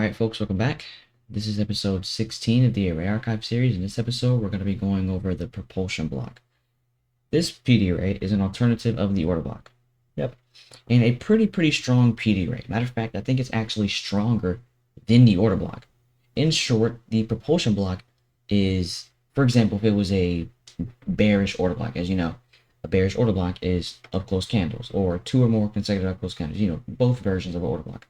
Alright folks, welcome back. This is episode 16 of the Array Archive series. In this episode, we're going to be going over the propulsion block. This PD array is an alternative of the order block. Yep. And a pretty strong PD array. Matter of fact, I think it's actually stronger than the order block. In short, the propulsion block is, for example, if it was a bearish order block, as you know, a bearish order block is up close candles, or two or more consecutive up close candles, both versions of an order block.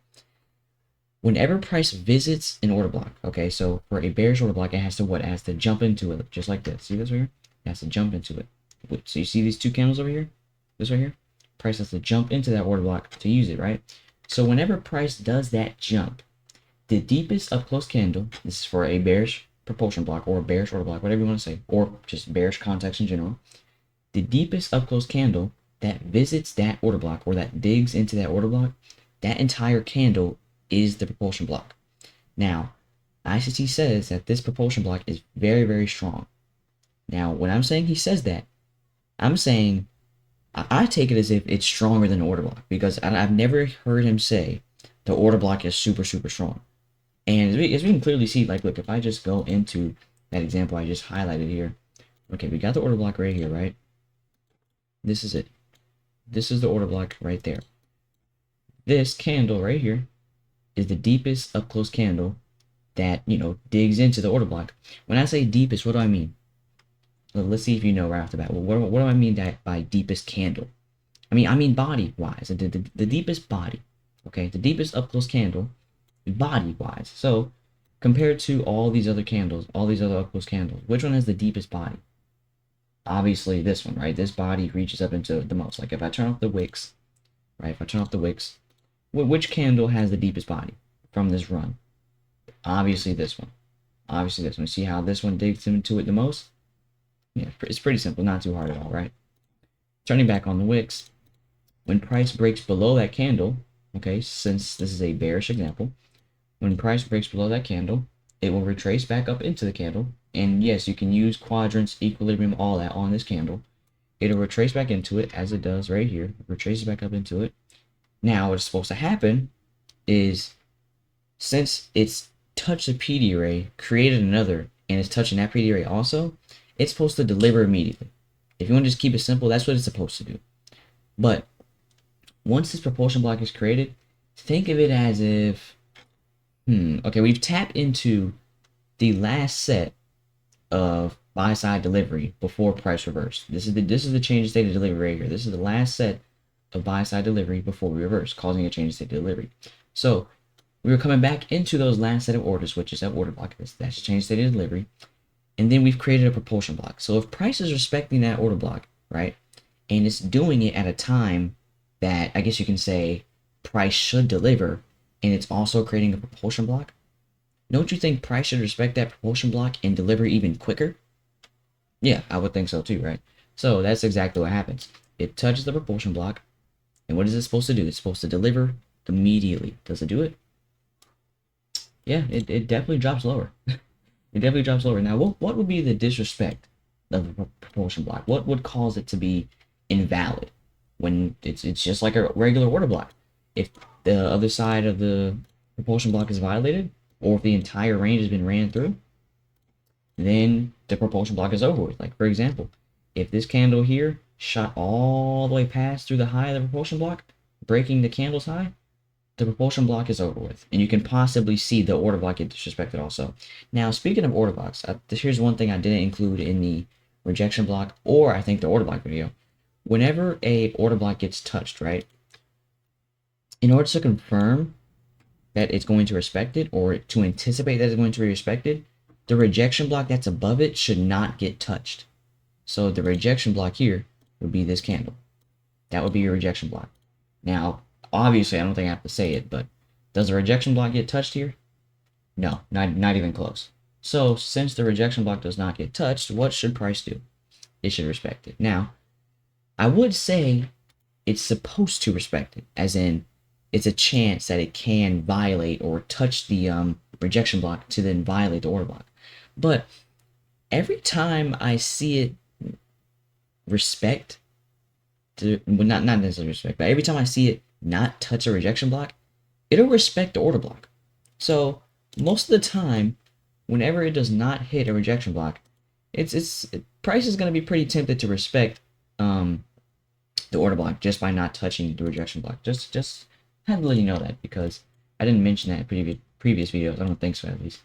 Whenever price visits an order block, okay, so for a bearish order block, it has to what? It has to jump into it, just like this. See this right here? It has to jump into it. So you see these two candles over here? This right here? Price has to jump into that order block to use it, right? So whenever price does that jump, the deepest up close candle, this is for a bearish propulsion block or a bearish order block, whatever you want to say, or just bearish context in general, the deepest up close candle that visits that order block or that digs into that order block, that entire candle is the propulsion block. Now, ICT says that this propulsion block is very strong. Now, when I'm saying he says that, I'm saying I take it as if it's stronger than the order block, because I've never heard him say the order block is super strong. And as we can clearly see, like, look, if I just go into that example I just highlighted here, okay, we got the order block right here, right? This is it. This is the order block right there. This candle right here is the deepest up close candle that, digs into the order block. When I say deepest, what do I mean? Well, let's see if you know right off the bat. Well, what do I mean by deepest candle? I mean body wise, the deepest body. Okay, the deepest up close candle, body wise. So compared to all these other candles, all these other up close candles, which one has the deepest body? Obviously this one, right? This body reaches up into the most. Like if I turn off the wicks, right? If I turn off the wicks, which candle has the deepest body from this run? Obviously this one. Obviously this one. See how this one digs into it the most? Yeah, it's pretty simple. Not too hard at all, right? Turning back on the wicks, when price breaks below that candle, okay, since this is a bearish example, when price breaks below that candle, it will retrace back up into the candle. And yes, you can use quadrants, equilibrium, all that on this candle. It'll retrace back into it as it does right here. Retraces back up into it. Now, what's supposed to happen is, since it's touched a PD array, created another, and it's touching that PD array also, it's supposed to deliver immediately. If you want to just keep it simple, that's what it's supposed to do. But once this propulsion block is created, think of it as if, okay, we've tapped into the last set of buy-side delivery before price reverse. This is the change of state of delivery right here. This is the last set of buy-side delivery before we reverse, causing a change in state of delivery. So we were coming back into those last set of orders, which is that order block. That's change state of delivery. And then we've created a propulsion block. So if price is respecting that order block, right, and it's doing it at a time that I guess you can say price should deliver, and it's also creating a propulsion block, don't you think price should respect that propulsion block and deliver even quicker? Yeah, I would think so too, right? So that's exactly what happens. It touches the propulsion block, and what is it supposed to do? It's supposed to deliver immediately. Does it do it? Yeah, it definitely drops lower. It definitely drops lower. Now, what would be the disrespect of the propulsion block? What would cause it to be invalid when it's just like a regular order block? If the other side of the propulsion block is violated, or if the entire range has been ran through, then the propulsion block is over with. Like, for example, if this candle here shot all the way past through the high of the propulsion block, breaking the candle's high, the propulsion block is over with. And you can possibly see the order block get disrespected also. Now, speaking of order blocks, here's one thing I didn't include in the rejection block, or I think the order block video. Whenever a order block gets touched, right, in order to confirm that it's going to respect it, or to anticipate that it's going to be respected, the rejection block that's above it should not get touched. So the rejection block here would be this candle. That would be your rejection block. Now, obviously, I don't think I have to say it, but does the rejection block get touched here? No, not even close. So since the rejection block does not get touched, what should price do? It should respect it. Now, I would say it's supposed to respect it, as in it's a chance that it can violate or touch the rejection block to then violate the order block. But every time I see it respect, well, not necessarily respect, but every time I see it not touch a rejection block, it'll respect the order block. So most of the time, whenever it does not hit a rejection block, price is going to be pretty tempted to respect the order block just by not touching the rejection block. Just had to let you know that because I didn't mention that in previous videos. I don't think so, at least.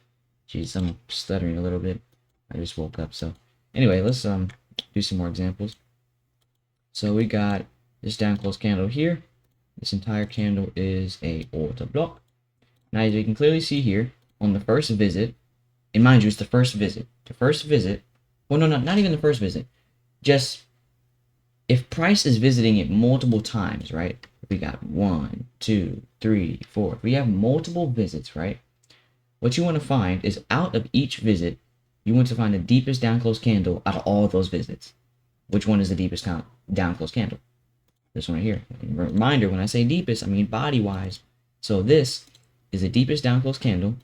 Jeez, I'm stuttering a little bit. I just woke up. So anyway, let's do some more examples. So we got this down close candle here. This entire candle is a order block. Now, as you can clearly see here, on the first visit, and mind you, it's the first visit. The first visit, well, no, not even the first visit. Just if price is visiting it multiple times, right? We got 1, 2, 3, 4. If we have multiple visits, right? What you want to find is out of each visit, you want to find the deepest down close candle out of all of those visits. Which one is the deepest down close candle? This one right here. Reminder, when I say deepest, I mean body-wise. So this is the deepest down close candle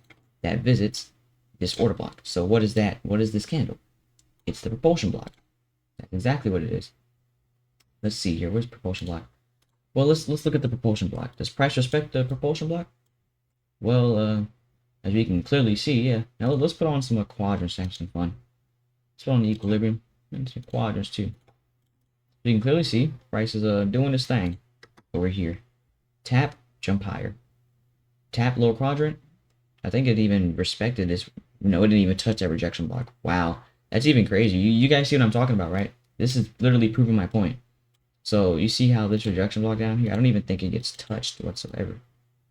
that visits this order block. So what is that? What is this candle? It's the propulsion block. That's exactly what it is. Let's see here. Where's propulsion block? Well, let's look at the propulsion block. Does price respect the propulsion block? Well, as we can clearly see, yeah. Now let's put on some quadrants to have some fun. Let's put on the equilibrium and some quadrants too. You can clearly see price is doing this thing over here. Tap, jump higher. Tap, lower quadrant. I think it even respected this. No, it didn't even touch that rejection block. Wow, that's even crazy. You guys see what I'm talking about, right? This is literally proving my point. So you see how this rejection block down here, I don't even think it gets touched whatsoever.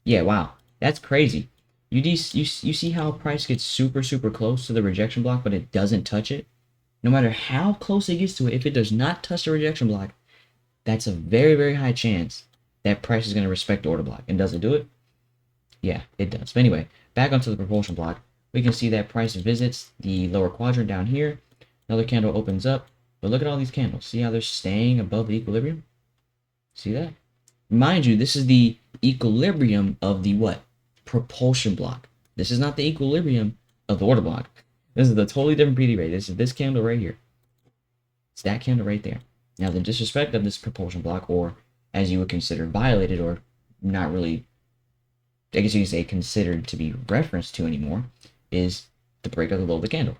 Yeah, wow, that's crazy. You see how price gets super close to the rejection block, but it doesn't touch it? No matter how close it gets to it, if it does not touch the rejection block, that's a very high chance that price is going to respect the order block. And does it do it? Yeah, it does. But anyway, back onto the propulsion block, we can see that price visits the lower quadrant down here. Another candle opens up. But look at all these candles. See how they're staying above the equilibrium? See that? Mind you, this is the equilibrium of the what? Propulsion block. This is not the equilibrium of the order block. This is a totally different PD rate. This is this candle right here. It's that candle right there. Now, the disrespect of this propulsion block, or as you would consider violated, or not really, I guess you could say considered to be referenced to anymore, is the break of the low of the candle.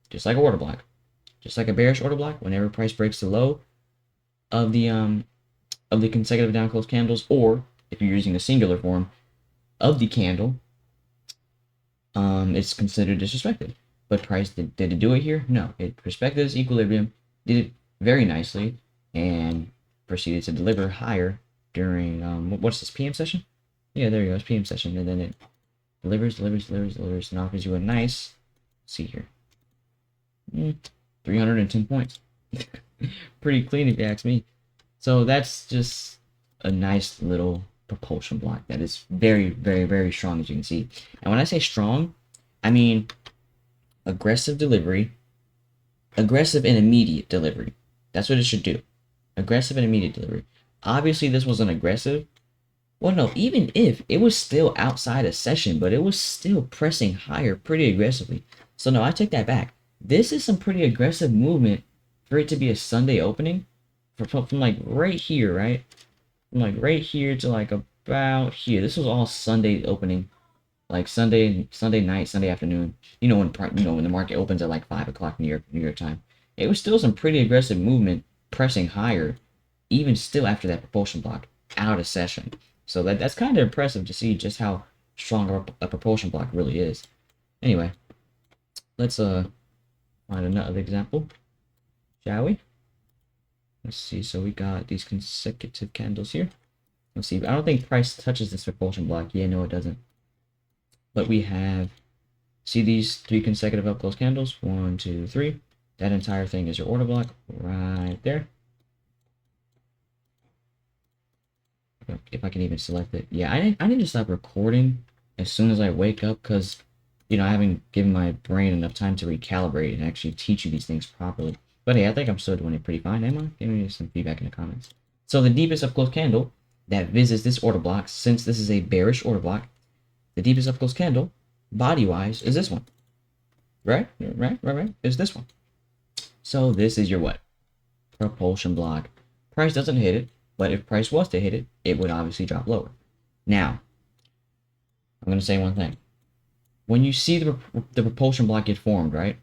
Just like a order block. Just like a bearish order block, whenever price breaks the low of the consecutive down close candles, or if you're using the singular form of the candle, it's considered disrespected. But price did it do it here? No, it respected its equilibrium, did it very nicely, and proceeded to deliver higher during what's this, PM session? Yeah, there you go, it's PM session, and then it delivers, and offers you a nice, let's see here, 310 points. Pretty clean if you ask me. So that's just a nice little propulsion block that is very strong, as you can see. And when I say strong, I mean aggressive delivery, aggressive and immediate delivery. That's what it should do. Aggressive and immediate delivery. Obviously, this wasn't aggressive. Well, no, even if it was still outside a session, but it was still pressing higher pretty aggressively. So no, I take that back. This is some pretty aggressive movement for it to be a Sunday opening. From like right here, right? From like right here to like about here. This was all Sunday opening. Like Sunday night, Sunday afternoon. You know when the market opens at like 5 o'clock New York time. It was still some pretty aggressive movement pressing higher, even still after that propulsion block out of session. So that's kind of impressive to see just how strong a propulsion block really is. Anyway, let's find another example, shall we? Let's see. So we got these consecutive candles here. Let's see. I don't think price touches this propulsion block. Yeah, no, it doesn't. But we have, see these 3 consecutive up close candles? 1, 2, 3. That entire thing is your order block right there. If I can even select it. Yeah, I need to stop recording as soon as I wake up, because I haven't given my brain enough time to recalibrate and actually teach you these things properly. But hey, I think I'm still doing it pretty fine, am I? Give me some feedback in the comments. So the deepest up close candle that visits this order block, since this is a bearish order block, the deepest up close candle, body-wise, is this one. Right? Is this one. So this is your what? Propulsion block. Price doesn't hit it, but if price was to hit it, it would obviously drop lower. Now, I'm going to say one thing. when you see the propulsion block get formed, right?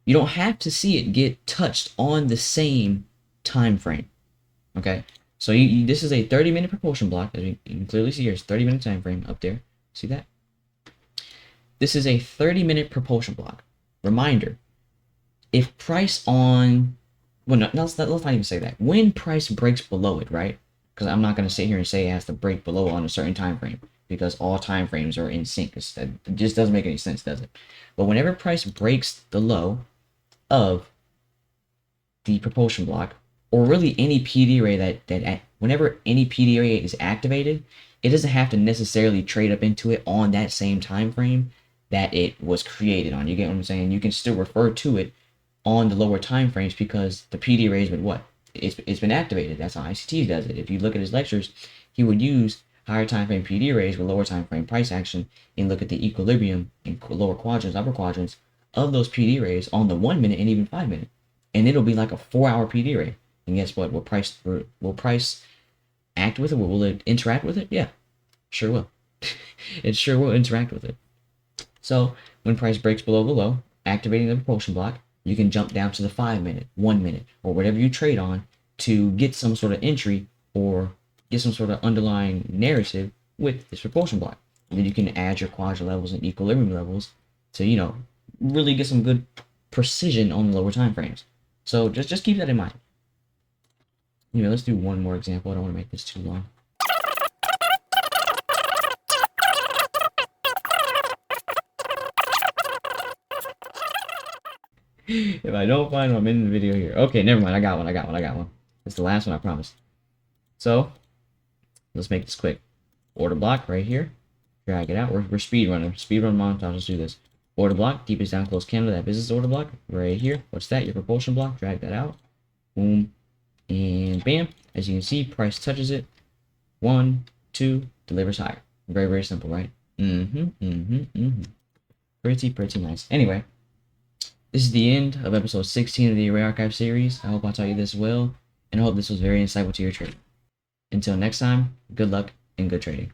You don't have to see it get touched on the same time frame. Okay, so this is a 30-minute propulsion block, as you can clearly see here. It's 30-minute time frame up there. See that? This is a 30-minute propulsion block. Reminder: if price on, well, no, let's not even say that. When price breaks below it, right? Because I'm not going to sit here and say it has to break below on a certain time frame, because all time frames are in sync. It just doesn't make any sense, does it? But whenever price breaks the low of the propulsion block, or really any PD array that whenever any PD array is activated, it doesn't have to necessarily trade up into it on that same time frame that it was created on. You get what I'm saying? You can still refer to it on the lower time frames because the PD array has been what? It's been activated. That's how ICT does it. If you look at his lectures, he would use higher time frame PD arrays with lower time frame price action and look at the equilibrium in lower quadrants, upper quadrants of those PD arrays on the 1 minute and even 5 minute. And it'll be like a 4-hour PD array. And guess what? Will price act with it? Will it interact with it? Yeah, sure will. It sure will interact with it. So when price breaks below the low, activating the propulsion block, you can jump down to the 5 minute, 1 minute, or whatever you trade on to get some sort of entry or get some sort of underlying narrative with this propulsion block. And then you can add your quadrant levels and equilibrium levels to, really get some good precision on the lower time frames. So just keep that in mind. Let's do one more example. I don't want to make this too long. If I don't find one, I'm in the video here. Okay, never mind. I got one. It's the last one, I promise. So, let's make this quick. Order block right here. Drag it out. We're speedrunning. Speedrun montage. Let's do this. Order block. Deepest down close candle. That business order block right here. What's that? Your propulsion block. Drag that out. Boom. And bam. As you can see, price touches it. 1, 2, delivers higher. Very, very simple, right? Pretty nice. Anyway, this is the end of episode 16 of the Array Archive series. I hope I taught you this well, and I hope this was very insightful to your trading. Until next time, good luck and good trading.